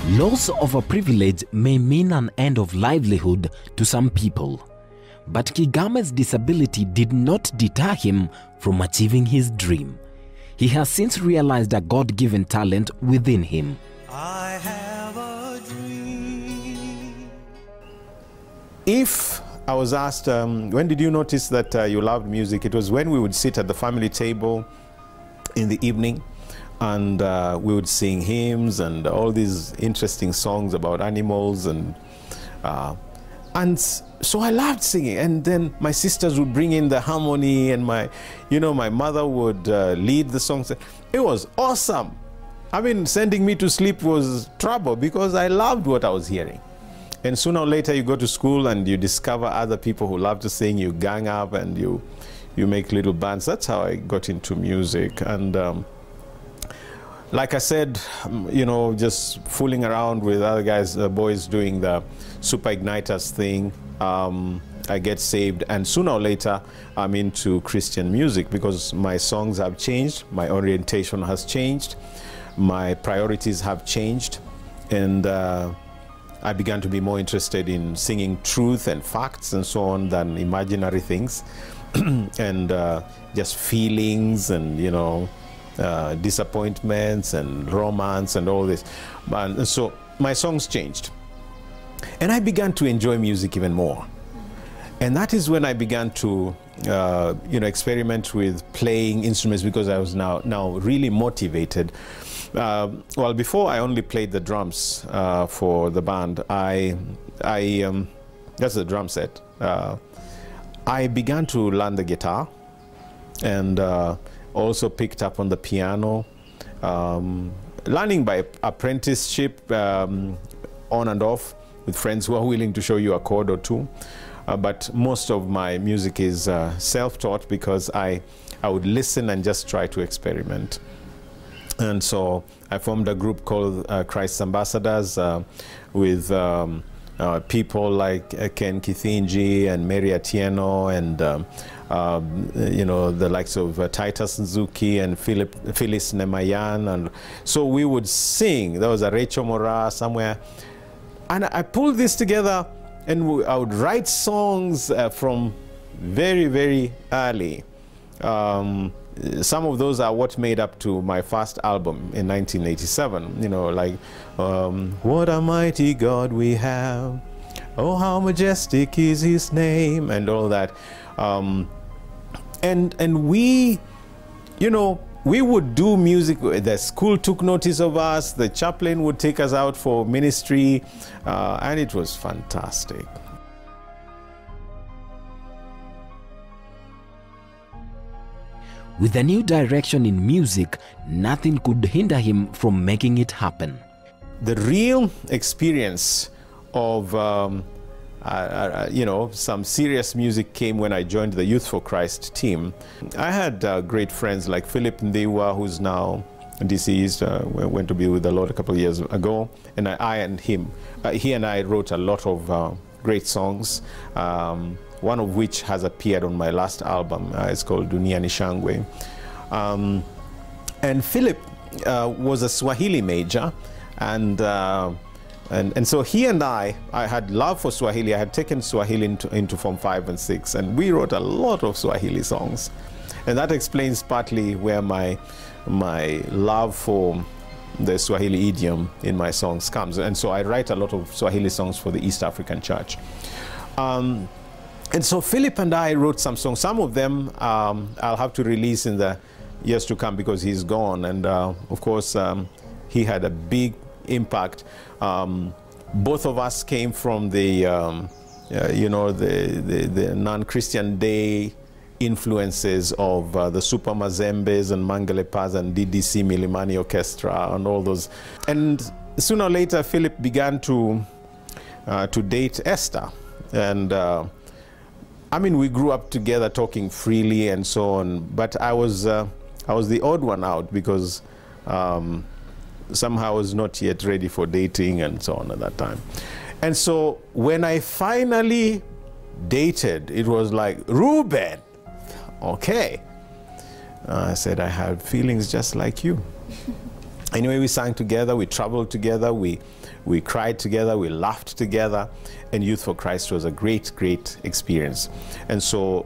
Loss of a privilege may mean an end of livelihood to some people, but Kigame's disability did not deter him from achieving his dream. He has since realized a God-given talent within him. I have a dream. If I was asked, when did you notice that you loved music? It was when we would sit at the family table in the evening, and we would sing hymns and all these interesting songs about animals, and so I loved singing. And then my sisters would bring in the harmony, and my mother would lead the songs. It was awesome. I mean, sending me to sleep was trouble because I loved what I was hearing. And sooner or later you go to school and you discover other people who love to sing. You gang up and you make little bands. That's how I got into music. And like I said, just fooling around with other guys, boys doing the Super Igniters thing. I get saved, and sooner or later I'm into Christian music because my songs have changed, my orientation has changed, my priorities have changed, and I began to be more interested in singing truth and facts and so on than imaginary things and just feelings and disappointments and romance and all this. And so my songs changed, and I began to enjoy music even more. And that is when I began to experiment with playing instruments, because I was now really motivated. Well, before I only played the drums for the band. That's the drum set. I began to learn the guitar, and also picked up on the piano, learning by apprenticeship, on and off, with friends who are willing to show you a chord or two. But most of my music is self-taught, because I would listen and just try to experiment. And so I formed a group called Christ's Ambassadors with people like Ken Kithinji and Mary Atieno and the likes of Titus Nzuki and Phyllis Nemayan. And so we would sing. There was a Rachel Mora somewhere. And I pulled this together, and I would write songs from very, very early. Some of those are what made up to my first album in 1987. Like what a mighty God we have, oh how majestic is his name, and all that. And we, we would do music. The school took notice of us. The chaplain would take us out for ministry, and it was fantastic. With a new direction in music, nothing could hinder him from making it happen. The real experience of some serious music came when I joined the Youth for Christ team. I had great friends like Philip Ndiwa, who's now deceased, went to be with the Lord a couple of years ago, and he and I wrote a lot of great songs, one of which has appeared on my last album. It's called Dunia Ni Shangwe. And Philip was a Swahili major, and so he and I had love for Swahili. I had taken Swahili into Form 5 and 6, and we wrote a lot of Swahili songs. And that explains partly where my love for the Swahili idiom in my songs comes. And so I write a lot of Swahili songs for the East African Church. And so Philip and I wrote some songs. Some of them I'll have to release in the years to come because he's gone. And of course, he had a big impact. Both of us came from the non-Christian day influences of the Super Mazembes and Mangalepas and DDC Milimani Orchestra and all those. And sooner or later, Philip began to date Esther. And I mean, we grew up together talking freely and so on, but I was the odd one out because somehow I was not yet ready for dating and so on at that time. And so when I finally dated, it was like, Reuben, okay. I said, I have feelings just like you. Anyway, we sang together, we traveled together, we cried together, we laughed together, and Youth for Christ was a great, great experience. And so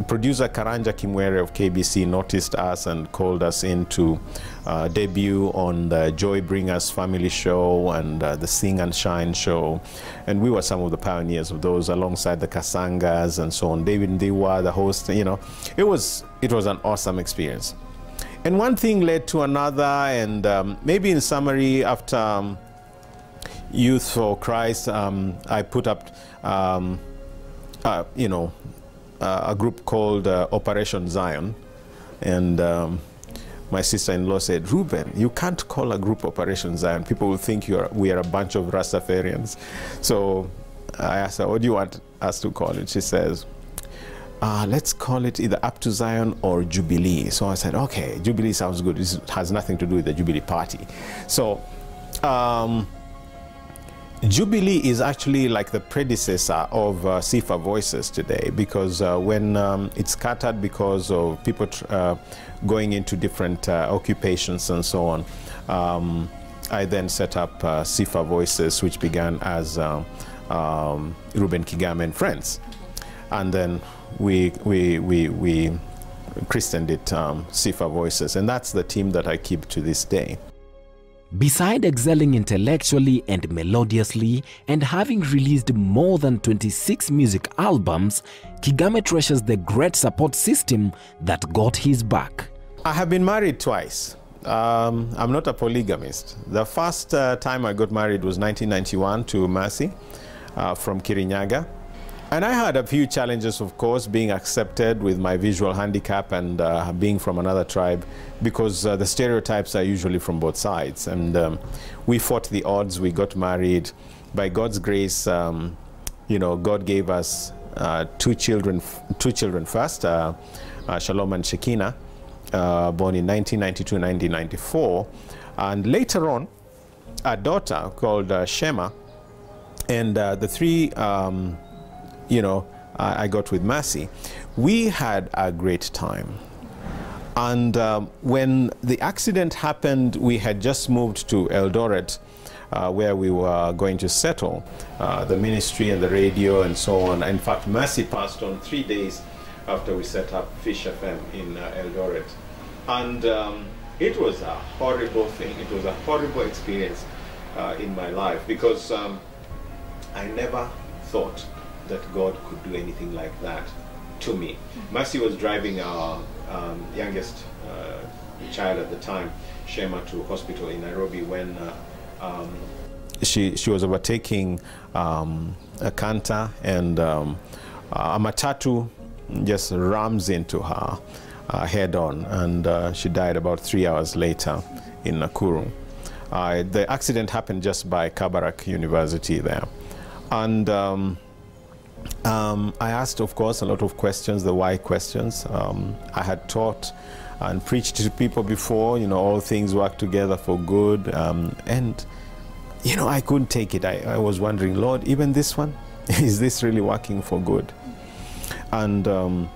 producer Karanja Kimwere of KBC noticed us and called us in to debut on the Joy Bringers family show and the Sing and Shine show. And we were some of the pioneers of those, alongside the Kasangas and so on. David Ndiwa, the host, you know, it was an awesome experience. And one thing led to another, and maybe in summary, after Youth for Christ, I put up, you know, a group called Operation Zion, and my sister-in-law said, "Reuben, you can't call a group Operation Zion. People will think we are a bunch of Rastafarians." So I asked her, "What do you want us to call it?" She says, "Let's call it either Up to Zion or Jubilee." So I said, "Okay, Jubilee sounds good. This has nothing to do with the Jubilee Party." So Jubilee is actually like the predecessor of Sifa Voices today, because when it scattered because of people going into different occupations and so on, I then set up Sifa Voices, which began as Reuben Kigame and Friends, and then we christened it Sifa Voices, and that's the team that I keep to this day. Beside excelling intellectually and melodiously and having released more than 26 music albums, Kigame treasures the great support system that got his back. I have been married twice. I'm not a polygamist. The first time I got married was 1991 to Mercy from Kirinyaga. And I had a few challenges, of course, being accepted with my visual handicap and being from another tribe, because the stereotypes are usually from both sides. And we fought the odds. We got married. By God's grace, you know, God gave us two children first, Shalom and Shekinah, born in 1992, 1994. And later on, a daughter called Shema, and the three you know, I got with Mercy. We had a great time. And when the accident happened, we had just moved to Eldoret, where we were going to settle the ministry and the radio and so on. In fact, Mercy passed on 3 days after we set up Fish FM in Eldoret. And it was a horrible thing. It was a horrible experience in my life, because I never thought that God could do anything like that to me. Mercy was driving our youngest child at the time, Shema, to hospital in Nairobi when she was overtaking a canter, and a matatu just rams into her head on, and she died about 3 hours later in Nakuru. The accident happened just by Kabarak University there. And I asked, of course, a lot of questions, the why questions. I had taught and preached to people before, you know, all things work together for good. And, you know, I couldn't take it. I was wondering, Lord, even this one, is this really working for good? And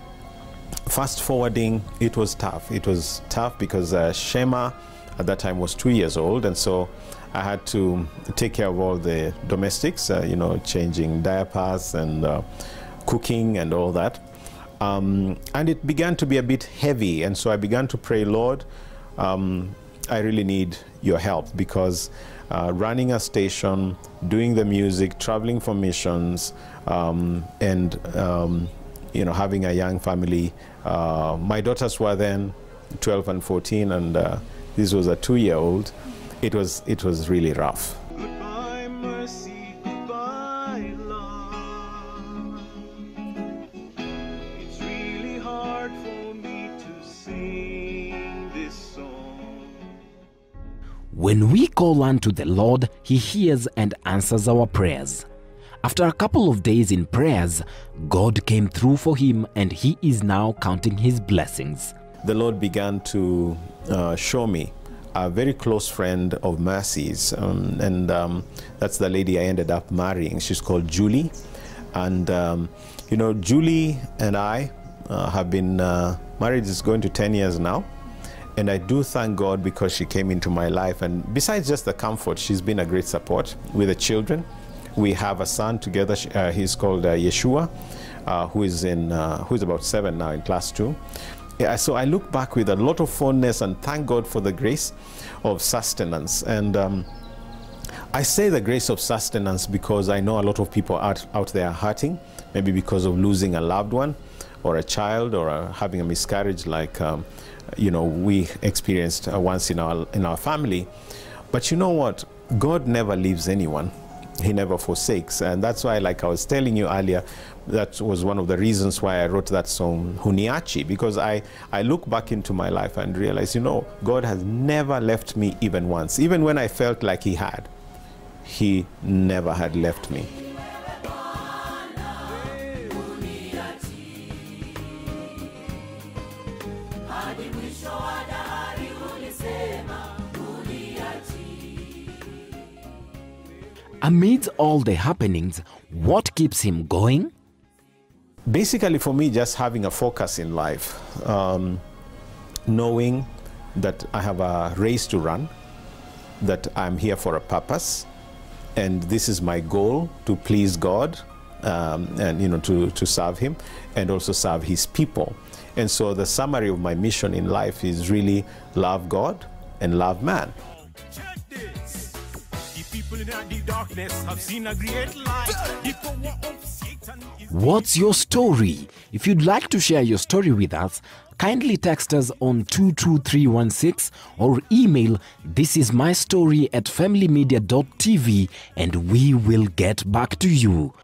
fast forwarding, it was tough. It was tough because Shema at that time was 2 years old, and so I had to take care of all the domestics, you know, changing diapers and cooking and all that. And it began to be a bit heavy, and so I began to pray, Lord, I really need your help, because running a station, doing the music, traveling for missions, and you know, having a young family. My daughters were then 12 and 14, and this was a 2-year-old. It was really rough. Goodbye, mercy, goodbye, love. It's really hard for me to sing this song. When we call unto the Lord, He hears and answers our prayers. After a couple of days in prayers, God came through for him, and he is now counting his blessings. The Lord began to show me a very close friend of Mercy's, and that's the lady I ended up marrying. She's called Julie, and you know, Julie and I have been married. It's going to 10 years now, And I do thank God because she came into my life. And besides just the comfort, she's been a great support with the children. We have a son together. He's called Yeshua, who's about 7 now in class 2. Yeah, so I look back with a lot of fondness and thank God for the grace of sustenance. And I say the grace of sustenance because I know a lot of people out there are hurting, maybe because of losing a loved one or a child or having a miscarriage like we experienced once in our family. But you know what? God never leaves anyone. He never forsakes. And that's why, like I was telling you earlier, that was one of the reasons why I wrote that song, Huniachi, because I look back into my life and realize, God has never left me even once. Even when I felt like he had, he never had left me. Amidst all the happenings, what keeps him going? Basically, for me, just having a focus in life, knowing that I have a race to run, that I'm here for a purpose, and this is my goal, to please God, and to serve him and also serve his people. And so the summary of my mission in life is really love God and love man. What's your story? If you'd like to share your story with us, kindly text us on 22316 or email thisismystory@familymedia.tv and we will get back to you.